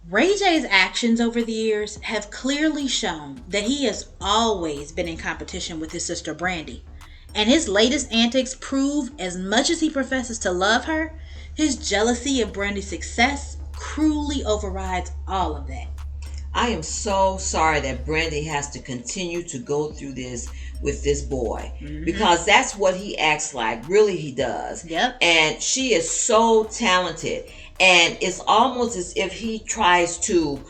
Ray J's actions over the years have clearly shown that he has always been in competition with his sister Brandy. And his latest antics prove, as much as he professes to love her, his jealousy of Brandy's success cruelly overrides all of that. I am so sorry that Brandy has to continue to go through this with this boy, because that's what he acts like. Really, he does. Yep. And she is so talented, and it's almost as if he tries to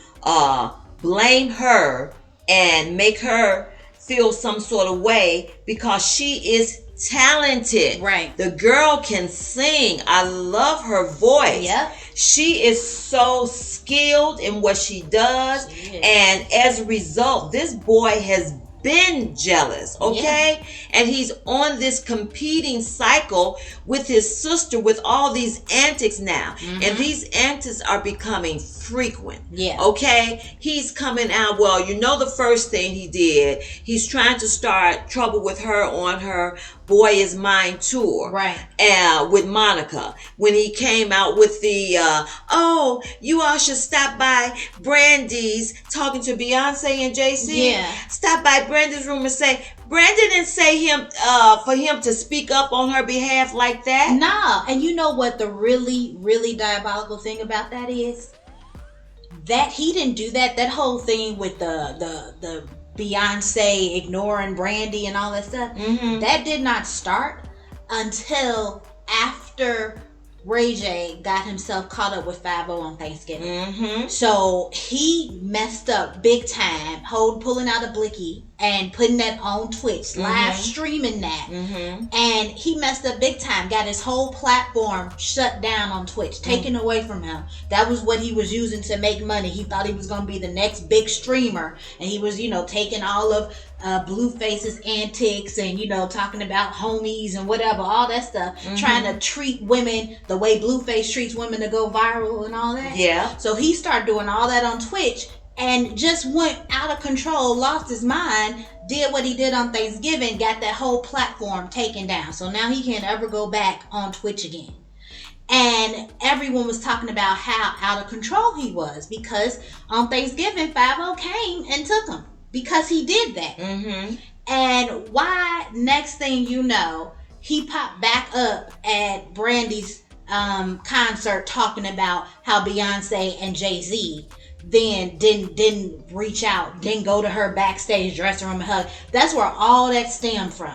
blame her and make her feel some sort of way because she is talented. Right. The girl can sing. I love her voice. Yep. She is so skilled in what she does. And as a result, this boy has been jealous, okay? Yeah. And he's on this competing cycle with his sister with all these antics now. And these antics are becoming frequent. Yeah. Okay? He's coming out, well, you know the first thing he did, he's trying to start trouble with her on her Boy Is Mine tour. Right. With Monica. When he came out with the, oh, you all should stop by Brandy's, talking to Beyonce and JC. Yeah. Stop by Brandy's room and say, Brandy didn't say him for him to speak up on her behalf like that. Nah. And you know what the really, really diabolical thing about that is? That he didn't do that. That whole thing with the Beyonce ignoring Brandy and all that stuff, that did not start until after Ray J got himself caught up with 5 on Thanksgiving. So he messed up big time, pulling out a blicky and putting that on Twitch, live streaming that. And he messed up big time, got his whole platform shut down on Twitch, taken away from him. That was what he was using to make money. He thought he was going to be the next big streamer. And he was, taking all of Blueface's antics and, talking about homies and whatever, all that stuff, trying to treat women the way Blueface treats women to go viral and all that. Yeah. So he started doing all that on Twitch and just went out of control, lost his mind, did what he did on Thanksgiving, got that whole platform taken down. So now he can't ever go back on Twitch again. And everyone was talking about how out of control he was because on Thanksgiving, 5 came and took him because he did that. And why, next thing you know, he popped back up at Brandy's concert talking about how Beyonce and Jay-Z then didn't reach out, didn't go to her backstage dressing room and hug. That's where all that stemmed from.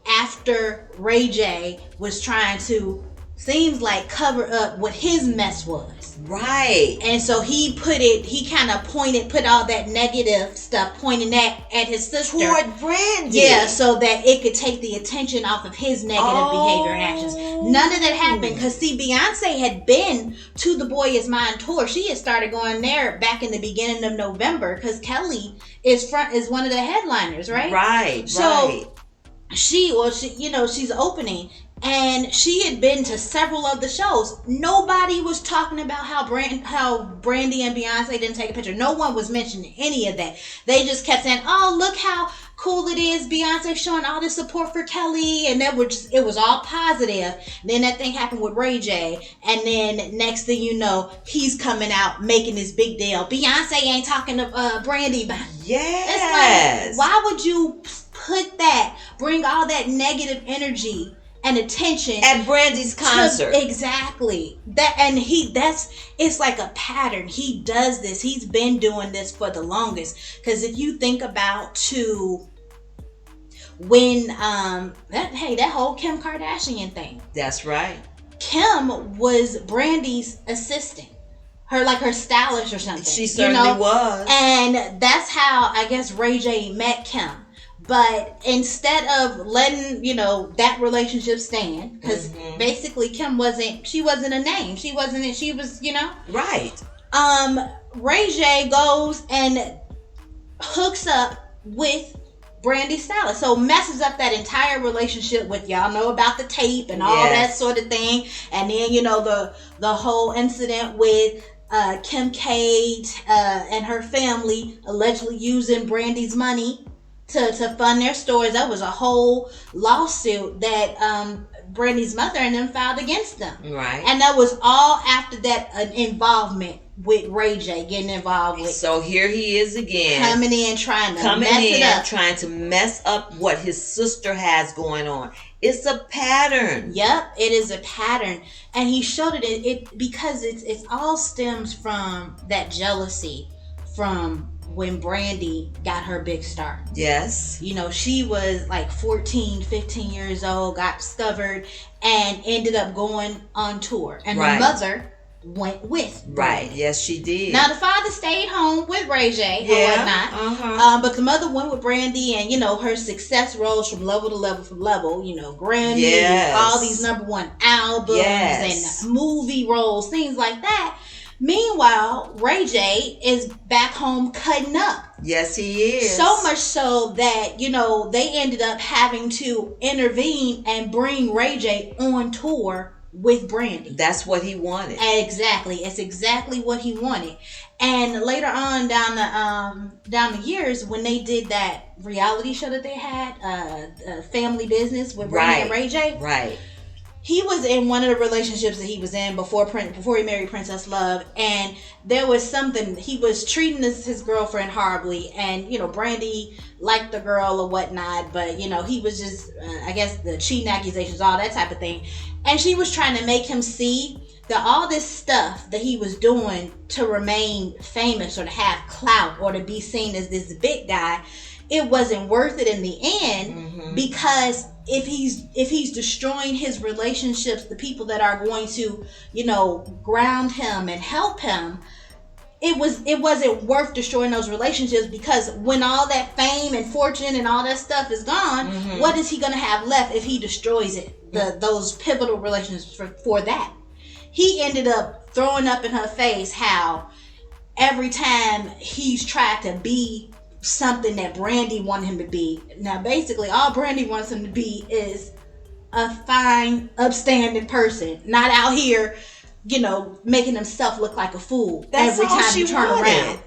After Ray J was trying to, seems like, cover up what his mess was. Right. And so he put all that negative stuff, pointing that at his sister. Toward Brandy. Yeah, so that it could take the attention off of his negative behavior and actions. None of that happened because, see, Beyonce had been to the Boy Is Mine tour. She had started going there back in the beginning of November because Kelly is one of the headliners, right? Right, so she's opening. And she had been to several of the shows. Nobody was talking about how Brandy and Beyonce didn't take a picture. No one was mentioning any of that. They just kept saying, oh, look how cool it is. Beyonce showing all this support for Kelly. And it was all positive. Then that thing happened with Ray J. And then next thing you know, he's coming out making this big deal. Beyonce ain't talking to Brandy. Yes. It's like, why would you bring all that negative energy and attention at Brandy's concert? Exactly. It's like a pattern. He does this. He's been doing this for the longest. Because if you think about when that whole Kim Kardashian thing. That's right. Kim was Brandy's assistant. Her stylist or something. She certainly was. And that's how I guess Ray J met Kim. But instead of letting, that relationship stand, because basically Kim wasn't a name. She was, Right. Ray J goes and hooks up with Brandy's stylist. So messes up that entire relationship with, y'all know about the tape and all that sort of thing. And then, the whole incident with Kim K and her family allegedly using Brandy's money to fund their stores. That was a whole lawsuit that Brandy's mother and them filed against them. Right. And that was all after that an involvement with Ray J, getting involved with. So here he is again, coming in trying to mess it up, trying to mess up what his sister has going on. It's a pattern. Yep, it is a pattern, and he showed it because it all stems from that jealousy from when Brandy got her big start. Yes. You know, she was like 14, 15 years old, got discovered, and ended up going on tour. And her mother went with Brandy. Right. Yes, she did. Now, the father stayed home with Ray J or whatnot. But the mother went with Brandy, and, you know, her success rose from level to level, you know, Grammy, all these #1 albums and movie roles, things like that. Meanwhile, Ray J is back home cutting up. Yes, he is. So much so that, you know, they ended up having to intervene and bring Ray J on tour with Brandy. That's what he wanted. Exactly. It's exactly what he wanted. And later on down the years, when they did that reality show that they had, Family Business with Brandy and Ray J. Right. He was in one of the relationships that he was in before he married Princess Love, and there was something, he was treating his girlfriend horribly, and, you know, Brandy liked the girl or whatnot, but, you know, he was just, I guess, the cheating accusations, all that type of thing, and she was trying to make him see that all this stuff that he was doing to remain famous or to have clout or to be seen as this big guy, it wasn't worth it in the end, because if he's destroying his relationships, the people that are going to, you know, ground him and help him, it wasn't worth destroying those relationships, because when all that fame and fortune and all that stuff is gone, what is he going to have left if he destroys it? Those pivotal relationships for that. He ended up throwing up in her face how every time he's tried to be something that Brandy wanted him to be. Now, basically, all Brandy wants him to be is a fine, upstanding person, not out here, you know, making himself look like a fool. That's every all time she you turn wanted. around.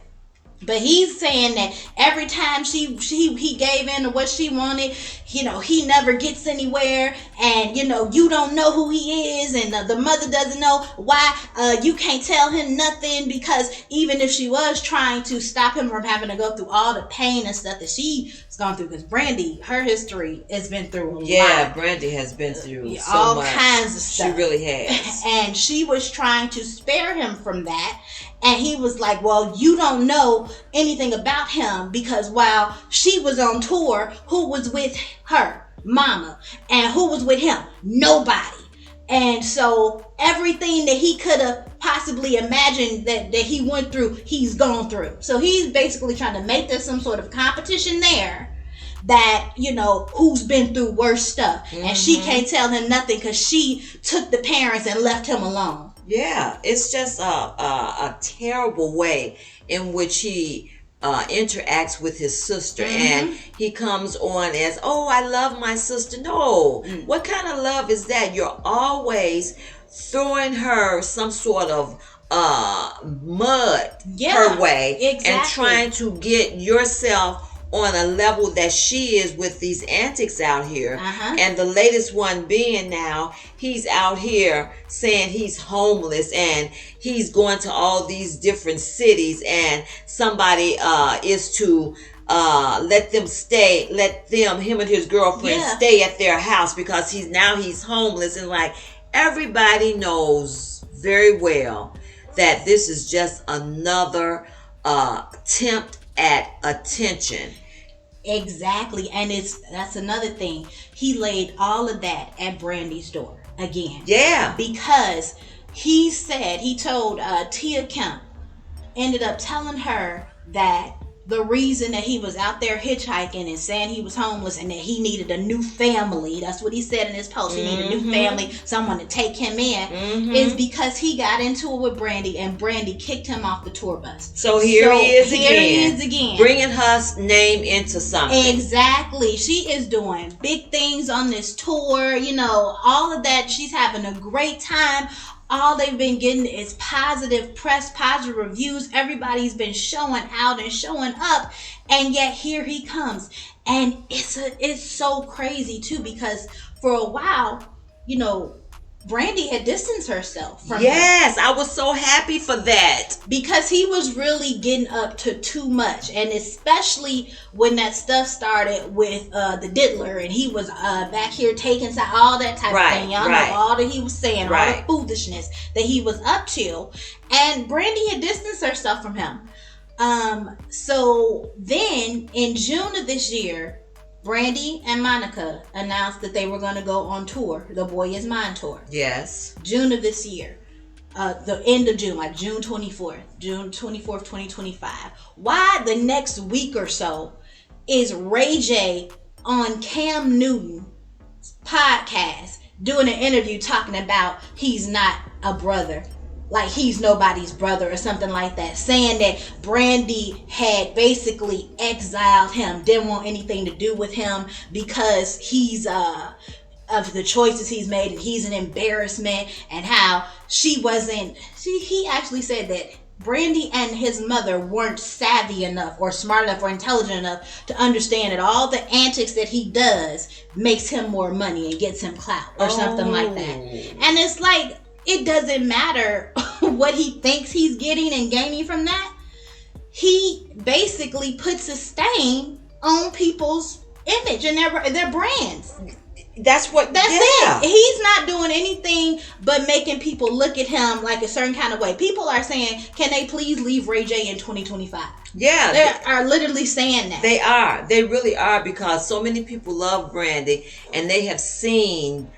But he's saying that every time he gave in to what she wanted, you know, he never gets anywhere, and, you know, you don't know who he is, and the mother doesn't know why you can't tell him nothing, because even if she was trying to stop him from having to go through all the pain and stuff that she's gone through, because Brandy, her history has been through a lot. Yeah, Brandy has been through so all much. kinds of stuff. She really has. And she was trying to spare him from that. And he was like, well, you don't know anything about him, because while she was on tour, who was with her? Mama. And who was with him? Nobody. And so everything that he could have possibly imagined that he went through, he's gone through. So he's basically trying to make there some sort of competition there, that, you know, who's been through worse stuff. And she can't tell him nothing because she took the parents and left him alone. Yeah, it's just a terrible way in which he interacts with his sister, and he comes on as, oh, I love my sister. No, what kind of love is that? You're always throwing her some sort of mud her way, and trying to get yourself on a level that she is with these antics out here. And the latest one being now, he's out here saying he's homeless, and he's going to all these different cities, and somebody is to let him and his girlfriend stay at their house, because he's homeless. And like, everybody knows very well that this is just another attempt at attention. Exactly. And that's another thing. He laid all of that at Brandy's door again. Yeah. Because he told Tia Kemp, ended up telling her that the reason that he was out there hitchhiking and saying he was homeless and that he needed a new family, that's what he said in his post, he needed a new family, someone to take him in, is because he got into it with Brandy, and Brandy kicked him off the tour bus. So here he is again, bringing her name into something. Exactly. She is doing big things on this tour, you know, all of that. She's having a great time. All they've been getting is positive press, positive reviews. Everybody's been showing out and showing up, and yet here he comes. And it's so crazy too, because for a while Brandy had distanced herself from him. Yes, I was so happy for that. Because he was really getting up to too much. And especially when that stuff started with the diddler, and he was back here taking all that type of thing. Y'all know all that he was saying, all the foolishness that he was up to. And Brandy had distanced herself from him. So then in June of this year, Brandy and Monica announced that they were going to go on tour, the Boy Is Mine tour. Yes. June of this year. The end of June, like June 24th, 2025. Why the next week or so is Ray J on Cam Newton's podcast doing an interview talking about he's not a brother? Like he's nobody's brother or something like that, saying that Brandy had basically exiled him, didn't want anything to do with him because he's of the choices he's made, and he's an embarrassment, and how he actually said that Brandy and his mother weren't savvy enough or smart enough or intelligent enough to understand that all the antics that he does makes him more money and gets him clout or something like that. And it's like, it doesn't matter what he thinks he's getting and gaining from that. He basically puts a stain on people's image and their brands. That's it. He's not doing anything but making people look at him like a certain kind of way. People are saying, can they please leave Ray J in 2025? Yeah. They are literally saying that. They are. They really are, because so many people love Brandy, and they have seen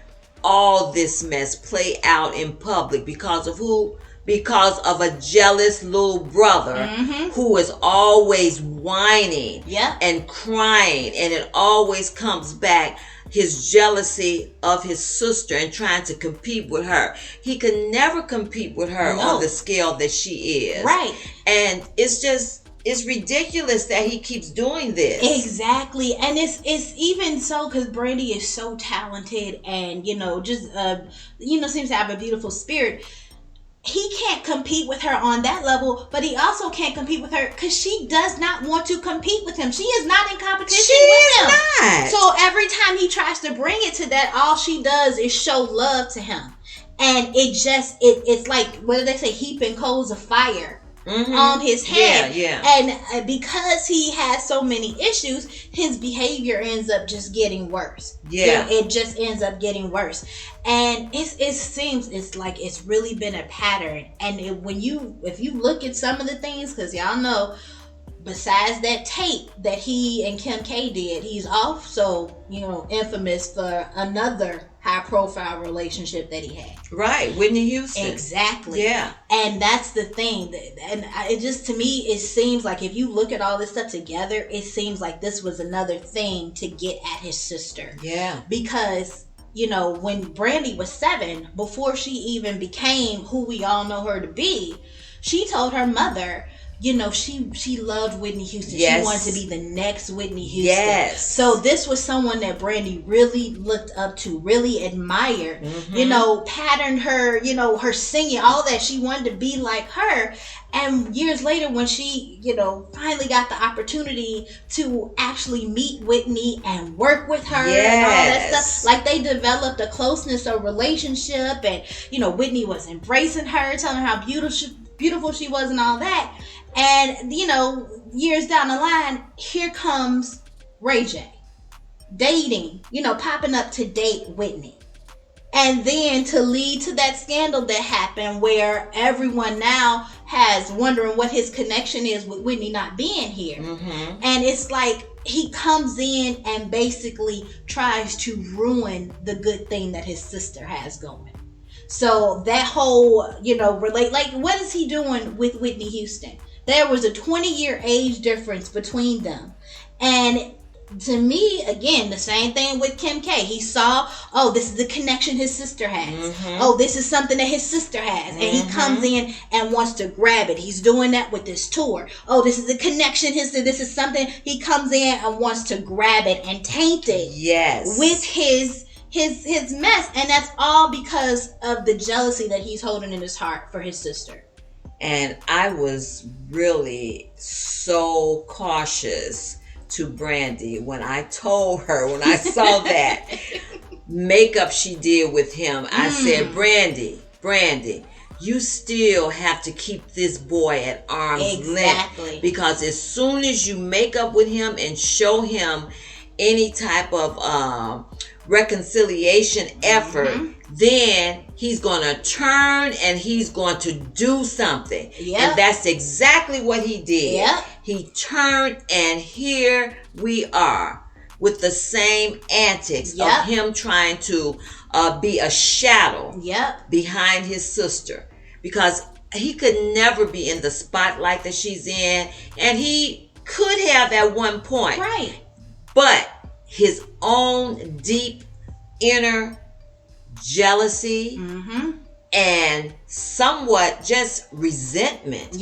all this mess play out in public because of who? Because of a jealous little brother who is always whining and crying, and it always comes back, his jealousy of his sister and trying to compete with her. He can never compete with her on the scale that she is. Right. And it's ridiculous that he keeps doing this. Exactly. And it's even so because Brandy is so talented and, seems to have a beautiful spirit. He can't compete with her on that level, but he also can't compete with her because she does not want to compete with him. She is not in competition with him. Not. So every time he tries to bring it to that, all she does is show love to him. And it's like, what do they say? Heaping coals of fire on his head. Yeah. And because he has so many issues, his behavior ends up just getting worse. Yeah. It just ends up getting worse. And it seems it's like it's really been a pattern. And if you look at some of the things, because y'all know, besides that tape that he and Kim K did, he's also, infamous for another high-profile relationship that he had. Right, Whitney Houston. Exactly. Yeah. And that's the thing. It just, to me, it seems like if you look at all this stuff together, it seems like this was another thing to get at his sister. Yeah. Because, when Brandy was 7, before she even became who we all know her to be, she told her mother, she loved Whitney Houston. Yes. She wanted to be the next Whitney Houston. Yes. So this was someone that Brandy really looked up to, really admired, patterned her, her singing, all that. She wanted to be like her. And years later, when she, finally got the opportunity to actually meet Whitney and work with her and all that stuff, like they developed a closeness, a relationship, and, Whitney was embracing her, telling her how beautiful she was and all that. And, years down the line, here comes Ray J dating, popping up to date Whitney. And then to lead to that scandal that happened where everyone now has wondering what his connection is with Whitney not being here. And it's like he comes in and basically tries to ruin the good thing that his sister has going. So that whole, what is he doing with Whitney Houston? There was a 20-year age difference between them. And to me, again, the same thing with Kim K. He saw, this is the connection his sister has. This is something that his sister has. And he comes in and wants to grab it. He's doing that with this tour. This is the connection. This is something. He comes in and wants to grab it and taint it. Yes. With his mess. And that's all because of the jealousy that he's holding in his heart for his sister. And I was really so cautious to Brandy when I told her, when I saw that. makeup she did with him, I said, Brandy, you still have to keep this boy at arm's length, because as soon as you make up with him and show him any type of reconciliation effort, then he's going to turn and he's going to do something. And that's exactly what he did. He turned, and here we are with the same antics of him trying to be a shadow behind his sister, because he could never be in the spotlight that she's in, and he could have at one point. But his own deep inner jealousy and somewhat just resentment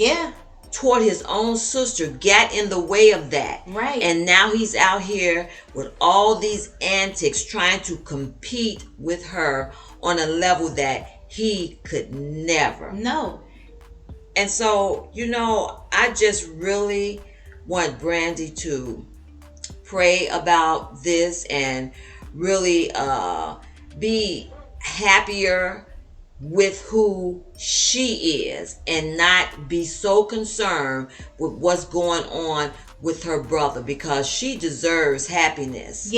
toward his own sister got in the way of that. And now he's out here with all these antics trying to compete with her on a level that he could never. And so, I just really want Brandy to pray about this and really be happier with who she is, and not be so concerned with what's going on with her brother, because she deserves happiness.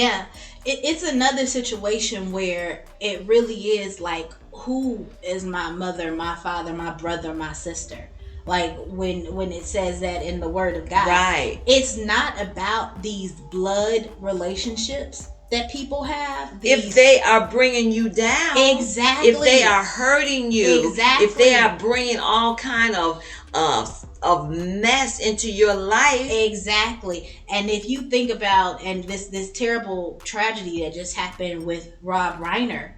It's another situation where it really is like, who is my mother, my father, my brother, my sister? Like when it says that in the Word of God, it's not about these blood relationships that people have. If they are bringing you down, if they are hurting you, if they are bringing all kind of mess into your life. And if you think about, and this terrible tragedy that just happened with Rob Reiner,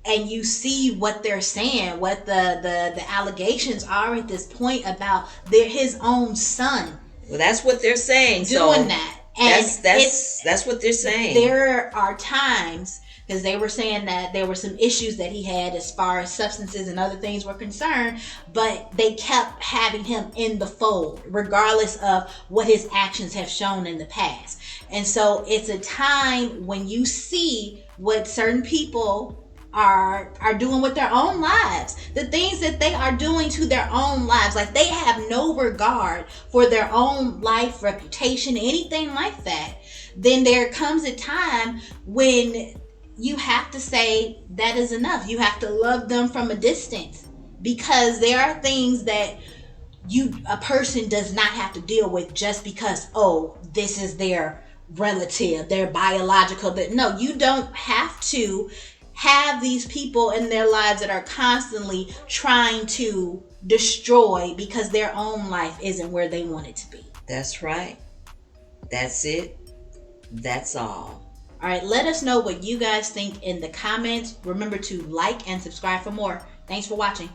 and you see what they're saying, what the allegations are at this point about his own son. Well, that's what they're saying. Doing that. And that's what they're saying. There are times, because they were saying that there were some issues that he had as far as substances and other things were concerned, but they kept having him in the fold regardless of what his actions have shown in the past. And so it's a time when you see what certain people are doing with their own lives, the things that they are doing to their own lives, like they have no regard for their own life, reputation, anything like that. Then there comes a time when you have to say that is enough. You have to love them from a distance, because there are things that a person does not have to deal with just because, this is their relative, their biological. No, you don't have to have these people in their lives that are constantly trying to destroy because their own life isn't where they want it to be. That's right. That's it. That's all. All right, let us know what you guys think in the comments. Remember to like and subscribe for more. Thanks for watching.